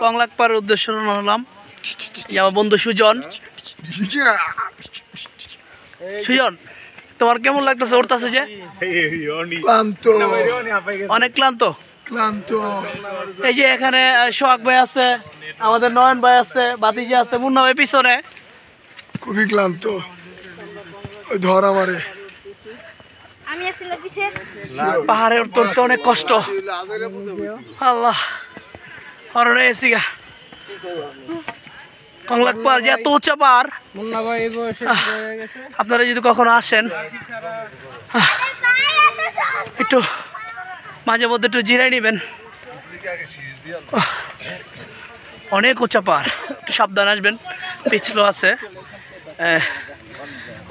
কংলাকপাড়ের উদ্দেশ্যে রওনা হলাম। আমার বন্ধু সুজন। সুজন, তোমার কেমন লাগতেছে? উঠতেছে যে ক্লান্ত, অনেক ক্লান্ত। ক্লান্ত। এই যে এখানে সোহাগ ভাই আছে, আমাদের নয়ন ভাই আছে, বাতিজি আছে, মুন্না ভাই পিছনে। খুবই ক্লান্ত। ওই ধর আমারে। পাহাড়ে উঠতে অনেক কষ্ট। আল্লাহ হরে এসিগা কংলাকপাড় যে এত উঁচা পাহাড়, আপনারা যদি কখনো আসেন একটু মাঝে মধ্যে একটু জিরাই নেবেন। অনেক উঁচা পাহাড়, একটু সাবধান আসবেন। পিছলো আছে,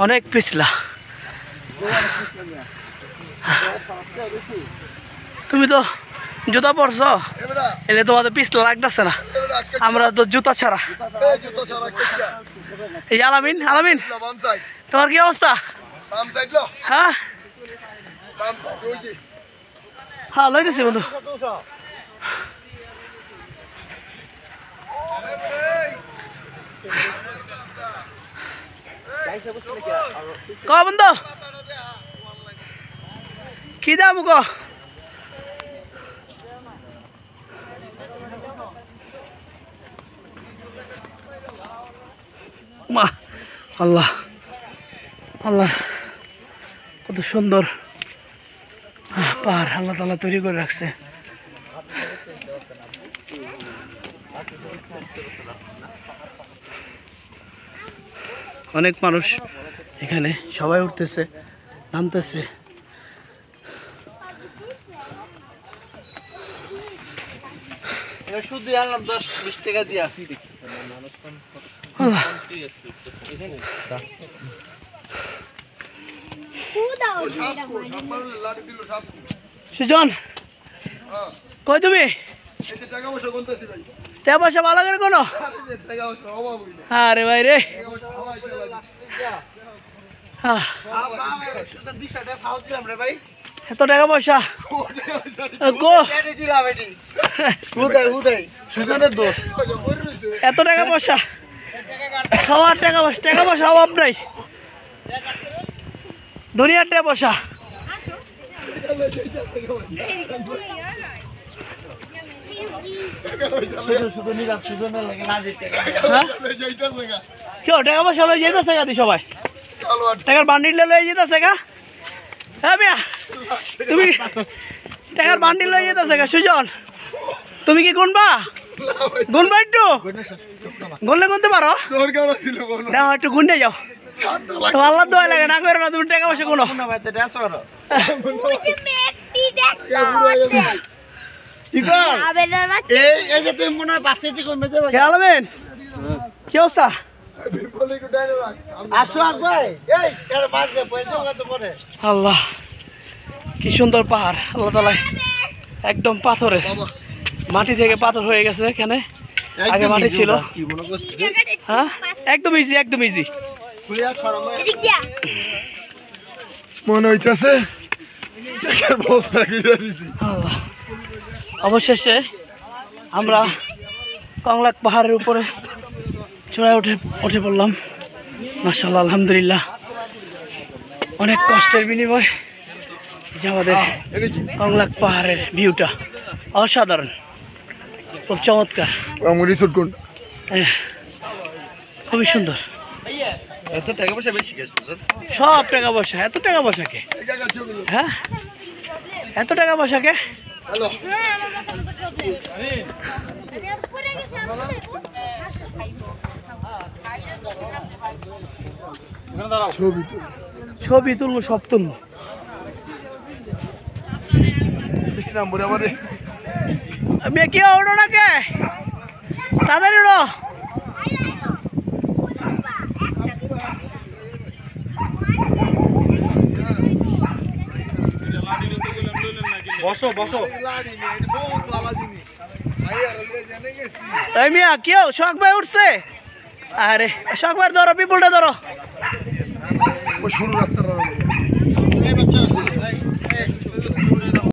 অনেক পিছলা। তুমি তো জুতা পরছো, এলে তোমাদের পিছলা লাগতেছে না। আমরা তো জুতা ছাড়া। এই আলামিন, আলামিন তোমার কি অবস্থা? হ্যাঁ হ্যাঁ লইতেছি বন্ধু। ক বন্ধু কি দাম ক? মা আল্লাহ আল্লাহ, কত সুন্দর পাহাড় আল্লাহ তাআলা তৈরি করে রাখছে। অনেক মানুষ এখানে, সবাই উঠতেছে নামতেছে। শুধু আনলাম 10-20 টাকা দিয়ে আসি। সুজন কই তুমি? টাকা পয়সা ভালো করে কোনো? আরে ভাই রে, এত টাকা পয়সা এত টাকা পয়সা, সবার টাকা পয়সা, টাকা পয়সা অভাব নাই, দুনিয়ার টাকা পয়সা। কেউ টাকা পয়সা লয়ে যেতেছে গা? সবাই টাকার বান্ডিল লয়ে যেতেছে গা? হ্যাঁ মিয়া, তুমি টাকার বান্ডিল লয়ে যেতেছে গা? সুজন তুমি কি গুনবা? গুনবা একটু? গুনলে গুনতে পারো? না একটু গুনতে যাও, তোমার আল্লাহ দোয়া লাগে না করো না, তুমি টাকা পয়সা গুনো। কি অবস্থা? আল্লাহ কি সুন্দর পাহাড়, আল্লাহ তাআলা একদম পাথরে, মাটি থেকে পাথর হয়ে গেছে। এখানে আগে মাটি ছিল। হ্যাঁ একদম ইজি, একদম ইজি মনে হইতেছে। অবশেষে আমরা কংলাক পাহাড়ের উপরে চূড়ায় উঠে পড়লাম। মাশাআল্লাহ, আলহামদুলিল্লাহ, অনেক কষ্টের বিনিময় যে আমাদের কংলাক পাহাড়ের ভিউটা অসাধারণ, খুব চমৎকার, খুবই সুন্দর। এত টাকা পয়সা বেশি গেছে, সব টাকা পয়সা। এত টাকা পয়সা কে? হ্যাঁ এত টাকা পয়সা কে? ছবি তুলবো, সব তুলবো। আমি কি ওড়ো না কে? তাড়াতাড়ি ওড়ো। বসো বসো। মিয়া কেউ শখ ভাই উঠছে? আরে শখ ভাই ধরো, পিপুলটা ধরো। শুরু রাস্তা